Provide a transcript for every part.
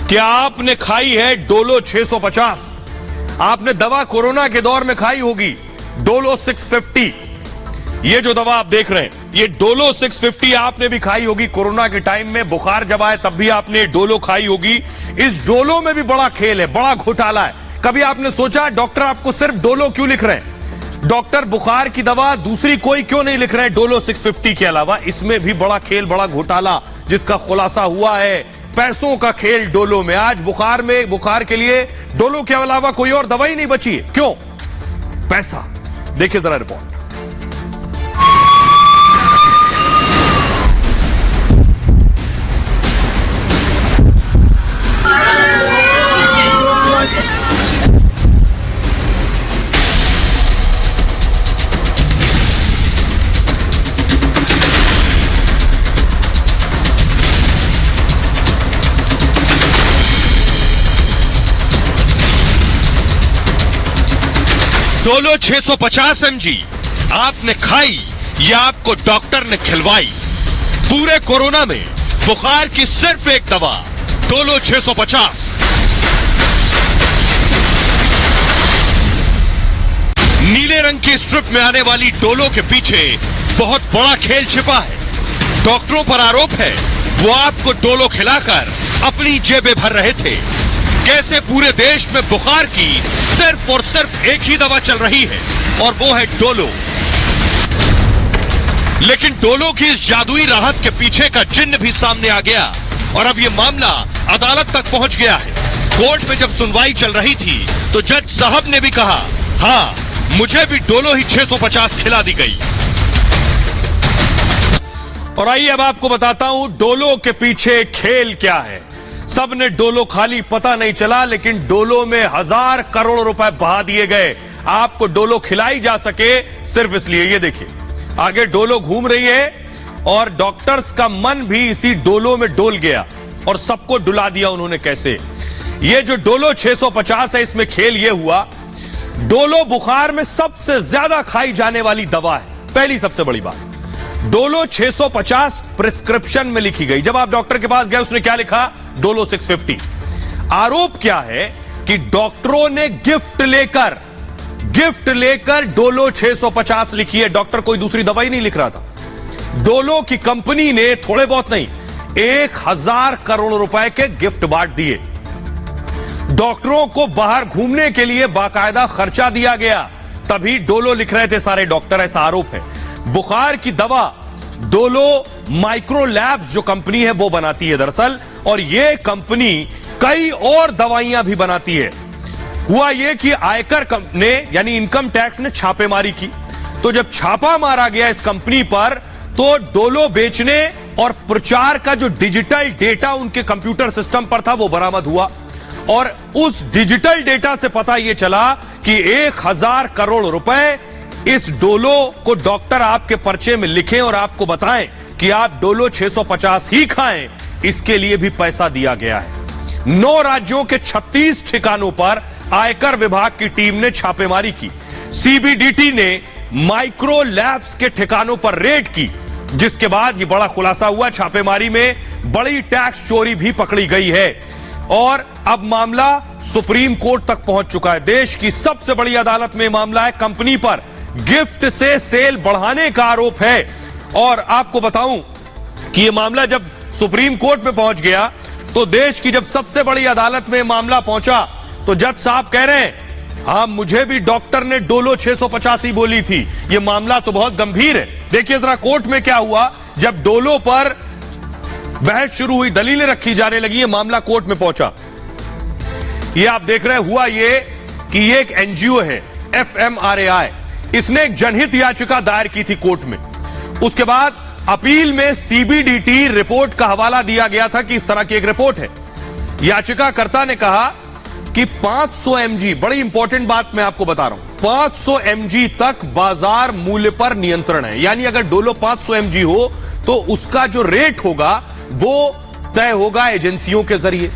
क्या आपने खाई है डोलो 650? आपने दवा कोरोना के दौर में खाई होगी डोलो 650। ये जो दवा आप देख रहे हैं ये डोलो 650 आपने भी खाई होगी कोरोना के टाइम में, बुखार जब आए तब भी आपने डोलो खाई होगी। इस डोलो में भी बड़ा खेल है, बड़ा घोटाला है। कभी आपने सोचा डॉक्टर आपको सिर्फ डोलो क्यों लिख रहे हैं? डॉक्टर बुखार की दवा दूसरी कोई क्यों नहीं लिख रहे हैं डोलो 650 के अलावा? इसमें भी बड़ा खेल, बड़ा घोटाला जिसका खुलासा हुआ है। पैसों का खेल डोलो में। आज बुखार के लिए डोलो के अलावा कोई और दवाई नहीं बची है। क्यों? पैसा। देखिए जरा रिपोर्ट। डोलो 650 mg आपने खाई या आपको डॉक्टर ने खिलवाई? पूरे कोरोना में बुखार की सिर्फ एक दवा डोलो 650। नीले रंग की स्ट्रिप में आने वाली डोलो के पीछे बहुत बड़ा खेल छिपा है। डॉक्टरों पर आरोप है वो आपको डोलो खिलाकर अपनी जेबें भर रहे थे। कैसे पूरे देश में बुखार की सिर्फ और सिर्फ एक ही दवा चल रही है और वो है डोलो। लेकिन डोलो की इस जादुई राहत के पीछे का जिन्न भी सामने आ गया और अब ये मामला अदालत तक पहुंच गया है। कोर्ट में जब सुनवाई चल रही थी तो जज साहब ने भी कहा, हाँ मुझे भी डोलो ही 650 खिला दी गई। और आइए अब आपको बताता हूं डोलो के पीछे खेल क्या है। सबने डोलो खाली पता नहीं चला, लेकिन डोलो में 1000 करोड़ रुपए बहा दिए गए आपको डोलो खिलाई जा सके सिर्फ इसलिए। ये देखिए आगे डोलो घूम रही है और डॉक्टर्स का मन भी इसी डोलो में डोल गया और सबको डुला दिया उन्होंने। कैसे? ये जो डोलो 650 है इसमें खेल ये हुआ, डोलो बुखार में सबसे ज्यादा खाई जाने वाली दवा है। पहली सबसे बड़ी बात, डोलो 650 प्रिस्क्रिप्शन में लिखी गई। जब आप डॉक्टर के पास गए उसने क्या लिखा? डोलो 650। आरोप क्या है कि डॉक्टरों ने गिफ्ट लेकर डोलो 650 लिखी है। डॉक्टर कोई दूसरी दवाई नहीं लिख रहा था। डोलो की कंपनी ने थोड़े बहुत नहीं 1000 करोड़ रुपए के गिफ्ट बांट दिए। डॉक्टरों को बाहर घूमने के लिए बाकायदा खर्चा दिया गया, तभी डोलो लिख रहे थे सारे डॉक्टर, ऐसा आरोप है। बुखार की दवा डोलो माइक्रो लैब्स जो कंपनी है वो बनाती है दरअसल, और ये कंपनी कई और दवाइयां भी बनाती है। हुआ ये कि आयकर ने यानी इनकम टैक्स ने छापेमारी की, तो जब छापा मारा गया इस कंपनी पर तो डोलो बेचने और प्रचार का जो डिजिटल डेटा उनके कंप्यूटर सिस्टम पर था वो बरामद हुआ। और उस डिजिटल डेटा से पता यह चला कि 1000 करोड़ रुपए इस डोलो को डॉक्टर आपके पर्चे में लिखें और आपको बताएं कि आप डोलो 650 ही खाएं, इसके लिए भी पैसा दिया गया है। 9 राज्यों के 36 ठिकानों पर आयकर विभाग की टीम ने छापेमारी की। सीबीडीटी ने माइक्रो लैब्स के ठिकानों पर रेड की, जिसके बाद यह बड़ा खुलासा हुआ। छापेमारी में बड़ी टैक्स चोरी भी पकड़ी गई है और अब मामला सुप्रीम कोर्ट तक पहुंच चुका है। देश की सबसे बड़ी अदालत में मामला है। कंपनी पर गिफ्ट से सेल बढ़ाने का आरोप है और आपको बताऊं कि यह मामला जब सुप्रीम कोर्ट में पहुंच गया तो देश की जब सबसे बड़ी अदालत में मामला पहुंचा तो जज साहब कह रहे हैं, हाँ मुझे भी डॉक्टर ने डोलो 650 ही बोली थी। यह मामला तो बहुत गंभीर है। देखिए जरा कोर्ट में क्या हुआ। जब डोलो पर बहस शुरू हुई, दलीलें रखी जाने लगी, यह मामला कोर्ट में पहुंचा। यह आप देख रहे हैं, हुआ यह कि यह एक एनजीओ है FMRAI, इसने एक जनहित याचिका दायर की थी कोर्ट में। उसके बाद अपील में सीबीडीटी रिपोर्ट का हवाला दिया गया था कि इस तरह की एक रिपोर्ट है। याचिकाकर्ता ने कहा कि 500 mg, बड़ी इंपॉर्टेंट बात मैं आपको बता रहा हूं, 500 mg तक बाजार मूल्य पर नियंत्रण है। यानी अगर डोलो 500 mg हो तो उसका जो रेट होगा वो तय होगा एजेंसियों के जरिए।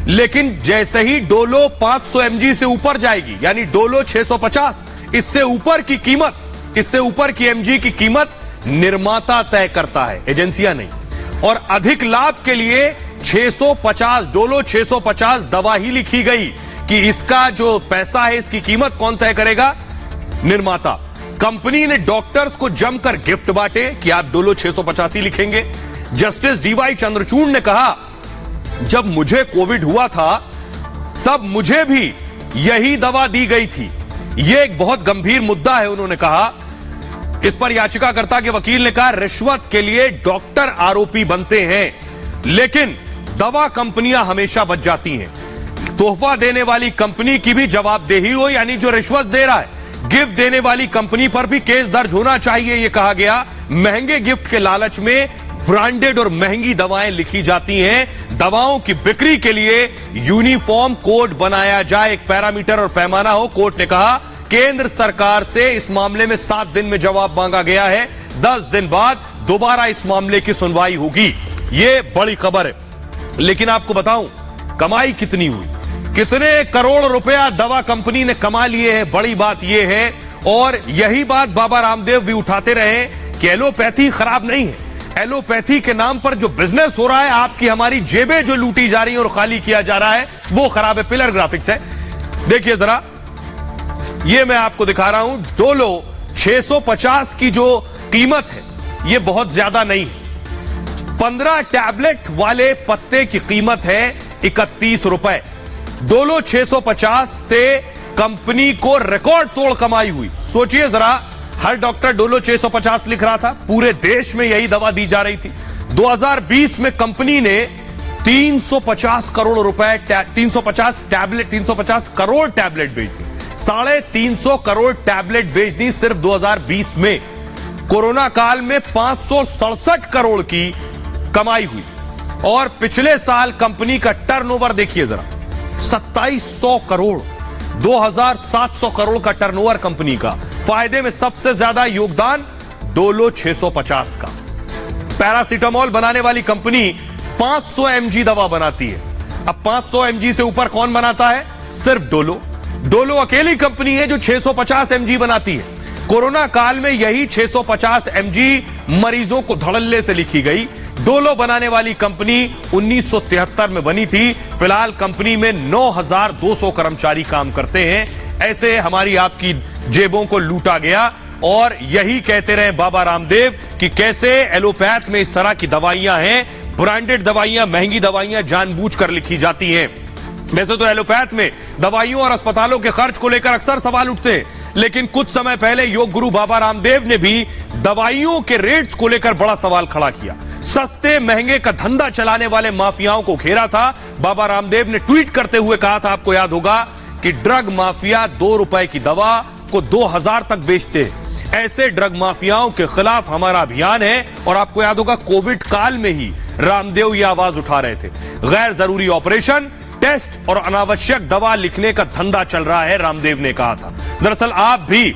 लेकिन जैसे ही डोलो 500 mg से ऊपर जाएगी, यानी डोलो 650, इससे ऊपर की कीमत, इससे ऊपर की mg की कीमत निर्माता तय करता है, एजेंसियां नहीं। और अधिक लाभ के लिए 650 डोलो 650 दवा ही लिखी गई कि इसका जो पैसा है, इसकी कीमत कौन तय करेगा? निर्माता। कंपनी ने डॉक्टर्स को जमकर गिफ्ट बांटे कि आप डोलो 650 ही लिखेंगे। जस्टिस डीवाई चंद्रचूड़ ने कहा, जब मुझे कोविड हुआ था तब मुझे भी यही दवा दी गई थी। यह एक बहुत गंभीर मुद्दा है, उन्होंने कहा। इस पर याचिकाकर्ता के वकील ने कहा, रिश्वत के लिए डॉक्टर आरोपी बनते हैं, लेकिन दवा कंपनियां हमेशा बच जाती हैं। तोहफा देने वाली कंपनी की भी जवाबदेही हो, यानी जो रिश्वत दे रहा है, गिफ्ट देने वाली कंपनी पर भी केस दर्ज होना चाहिए, यह कहा गया। महंगे गिफ्ट के लालच में ब्रांडेड और महंगी दवाएं लिखी जाती हैं। दवाओं की बिक्री के लिए यूनिफॉर्म कोड बनाया जाए, एक पैरामीटर और पैमाना हो। कोर्ट ने कहा, केंद्र सरकार से इस मामले में 7 दिन में जवाब मांगा गया है। 10 दिन बाद दोबारा इस मामले की सुनवाई होगी। यह बड़ी खबर है। लेकिन आपको बताऊं, कमाई कितनी हुई, कितने करोड़ रुपया दवा कंपनी ने कमा लिए हैं, बड़ी बात यह है। और यही बात बाबा रामदेव भी उठाते रहे कि एलोपैथी खराब नहीं है। एलोपैथी के नाम पर जो बिजनेस हो रहा है, आपकी हमारी जेबें जो लूटी जा रही है और खाली किया जा रहा है, वो खराब है। पिलर ग्राफिक्स है, देखिए जरा, ये मैं आपको दिखा रहा हूं। डोलो 650 की जो कीमत है, ये बहुत ज्यादा नहीं है। 15 टैबलेट वाले पत्ते की कीमत है 31 रुपए। डोलो 650 से कंपनी को रिकॉर्ड तोड़ कमाई हुई। सोचिए जरा, हर डॉक्टर डोलो 650 लिख रहा था, पूरे देश में यही दवा दी जा रही थी। 2020 में कंपनी ने 350 करोड़ रुपए, 350 करोड़ टैबलेट बेच दी। 350 करोड़ टैबलेट बेच दी सिर्फ 2020 में। कोरोना काल में 567 करोड़ की कमाई हुई। और पिछले साल कंपनी का टर्नओवर देखिए जरा, 2700 करोड़, 2700 करोड़ का टर्नओवर कंपनी का। फायदे में सबसे ज्यादा योगदान डोलो 650 का। पैरासीटामोल बनाने वाली कंपनी 500 mg दवा बनाती है। अब 500 mg से ऊपर कौन बनाता है? सिर्फ डोलो। डोलो अकेली कंपनी है जो 650 mg बनाती है। कोरोना काल में यही 650 mg मरीजों को धड़ल्ले से लिखी गई। डोलो बनाने वाली कंपनी 1973 में बनी थी। फिलहाल कंपनी में 9200 कर्मचारी काम करते हैं। ऐसे हमारी आपकी जेबों को लूटा गया। और यही कहते रहे बाबा रामदेव कि कैसे एलोपैथ में इस तरह की दवाइयां हैं, ब्रांडेड दवाइयां, महंगी दवाइयां जानबूझकर लिखी जाती हैं। वैसे तो एलोपैथ में दवाइयों और अस्पतालों के खर्च को लेकर अक्सर सवाल उठते हैं, लेकिन कुछ समय पहले योग गुरु बाबा रामदेव ने भी दवाइयों के रेट्स को लेकर बड़ा सवाल खड़ा किया। सस्ते महंगे का धंधा चलाने वाले माफियाओं को घेरा था। बाबा रामदेव ने ट्वीट करते हुए कहा था, आपको याद होगा, कि ड्रग माफिया 2 रुपए की दवा को 2000 तक बेचते हैं। ऐसे ड्रग माफियाओं के खिलाफ हमारा अभियान है। और आपको याद होगा, कोविड काल में ही रामदेव ये आवाज उठा रहे थे। गैर जरूरी ऑपरेशन, टेस्ट और अनावश्यक दवा लिखने का धंधा चल रहा है, रामदेव ने कहा था। दरअसल आप भी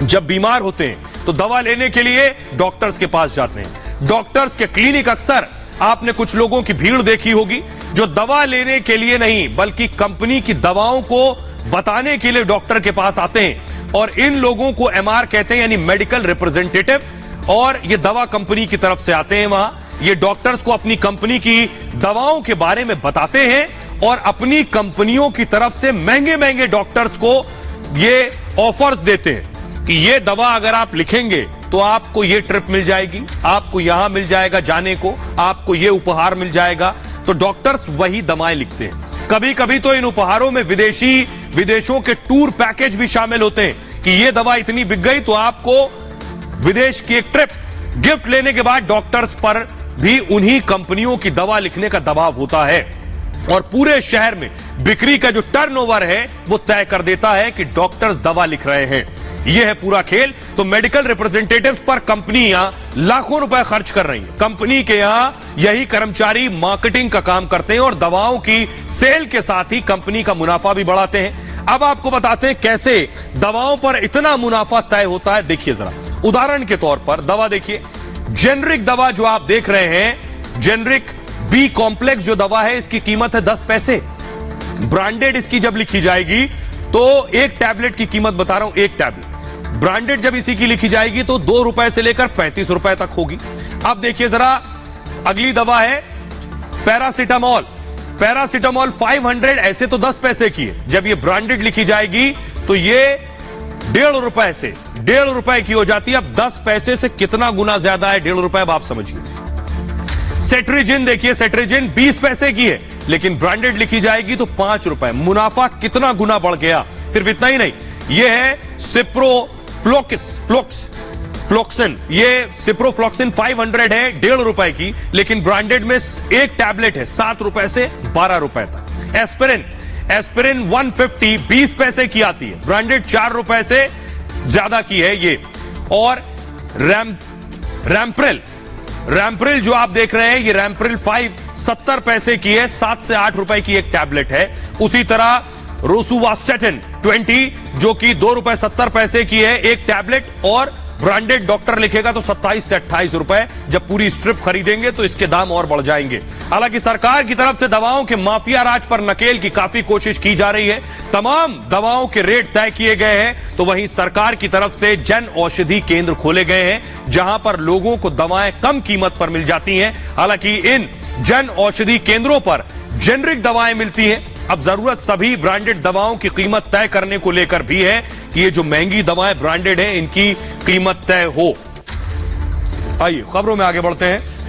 जब बीमार होते हैं तो दवा लेने के लिए डॉक्टर्स के पास जाते हैं। डॉक्टर्स के क्लिनिक अक्सर आपने कुछ लोगों की भीड़ देखी होगी जो दवा लेने के लिए नहीं बल्कि कंपनी की दवाओं को बताने के लिए डॉक्टर के पास आते हैं। और इन लोगों को एमआर कहते हैं, यानी मेडिकल रिप्रेजेंटेटिव। और ये दवा कंपनी की तरफ से आते हैं। वहां ये डॉक्टर्स को अपनी कंपनी की दवाओं के बारे में बताते हैं और अपनी कंपनियों की तरफ से महंगे महंगे डॉक्टर्स को ये ऑफर्स देते हैं कि ये दवा अगर आप लिखेंगे तो आपको ये ट्रिप मिल जाएगी, आपको यहां मिल जाएगा जाने को, आपको ये उपहार मिल जाएगा। तो डॉक्टर्स वही दवाएं लिखते हैं। कभी कभी तो इन उपहारों में विदेशों के टूर पैकेज भी शामिल होते हैं कि ये दवा इतनी बिक गई तो आपको विदेश की एक ट्रिप। गिफ्ट लेने के बाद डॉक्टर्स पर भी उन्हीं कंपनियों की दवा लिखने का दबाव होता है। और पूरे शहर में बिक्री का जो टर्नओवर है वो तय कर देता है कि डॉक्टर्स दवा लिख रहे हैं। यह है पूरा खेल। तो मेडिकल रिप्रेजेंटेटिव्स पर कंपनियां लाखों रुपए खर्च कर रही हैं। कंपनी के यहां यही कर्मचारी मार्केटिंग का काम करते हैं और दवाओं की सेल के साथ ही कंपनी का मुनाफा भी बढ़ाते हैं। अब आपको बताते हैं कैसे दवाओं पर इतना मुनाफा तय होता है। देखिए जरा, उदाहरण के तौर पर दवा देखिए, जेनरिक दवा जो आप देख रहे हैं, जेनरिक बी कॉम्प्लेक्स जो दवा है, इसकी कीमत है 10 पैसे। ब्रांडेड इसकी जब लिखी जाएगी तो एक टैबलेट की कीमत बता रहा हूं, एक टैबलेट ब्रांडेड जब इसी की लिखी जाएगी तो 2 रुपए से लेकर 35 रुपए तक होगी। अब देखिए जरा, अगली दवा है पैरासिटामॉल, पैरासिटामॉल 500 ऐसे तो 10 पैसे की है, जब ये ब्रांडेड लिखी जाएगी तो ये 1.5 रुपए से 1.5 रुपए की हो जाती है। अब 10 पैसे से कितना गुना ज्यादा है 1.5 रुपए, अब आप समझिए। सेट्रिजिन देखिए, सेट्रिजिन 20 पैसे की है, लेकिन ब्रांडेड लिखी जाएगी तो 5 रुपए। मुनाफा कितना गुना बढ़ गया। सिर्फ इतना ही नहीं, यह है सिप्रोफ्लोक्सिन, ये सिप्रोफ्लोक्सिन 500 है 1.5 रुपए की, लेकिन ब्रांडेड में एक टैबलेट है 7 रुपए से 12 रुपए तक। एस्पिरिन, एस्पिरिन 150 20 पैसे की आती है, ब्रांडेड 4 रुपए से ज्यादा की है ये। और रैम्प्रिल, रैम्प्रिल जो आप देख रहे हैं, ये रैम्प्रिल 5 70 पैसे की है, 7 से 8 रुपए की एक टैबलेट है। उसी तरह रोसुवास्टेटिन 20 जो कि 2 रुपए 70 पैसे की है एक टैबलेट, और ब्रांडेड डॉक्टर लिखेगा तो 27 से 28 रुपए। जब पूरी स्ट्रिप खरीदेंगे तो इसके दाम और बढ़ जाएंगे। हालांकि सरकार की तरफ से दवाओं के माफिया राज पर नकेल की काफी कोशिश की जा रही है, तमाम दवाओं के रेट तय किए गए हैं, तो वहीं सरकार की तरफ से जन औषधि केंद्र खोले गए हैं जहां पर लोगों को दवाएं कम कीमत पर मिल जाती हैं। हालांकि इन जन औषधि केंद्रों पर जेनरिक दवाएं मिलती हैं। अब जरूरत सभी ब्रांडेड दवाओं की कीमत तय करने को लेकर भी है कि ये जो महंगी दवाएं ब्रांडेड हैं इनकी कीमत तय हो। आइए खबरों में आगे बढ़ते हैं।